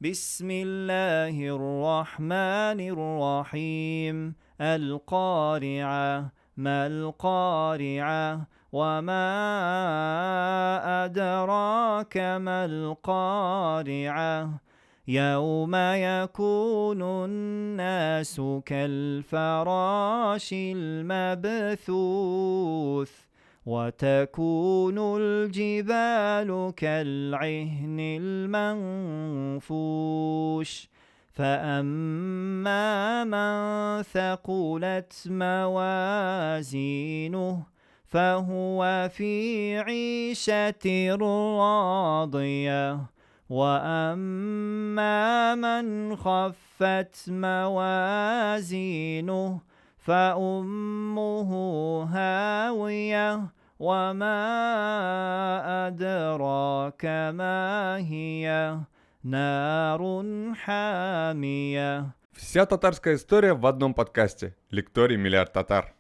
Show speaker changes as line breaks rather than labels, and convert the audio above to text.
بسم الله الرحمن الرحيم القارعة ما القارعة وما أدراك ما القارعة يوم يكون الناس كالفراش المبثوث وتكون الجبال كالعهن المنفوش فأما من ثقلت موازينه فهو في عيشة راضية وأما من خفت موازينه فأمه هاوية وما أدراك ما هي نار حامية.
Вся татарская история в одном подкасте. Лекторий «Миллиард татар».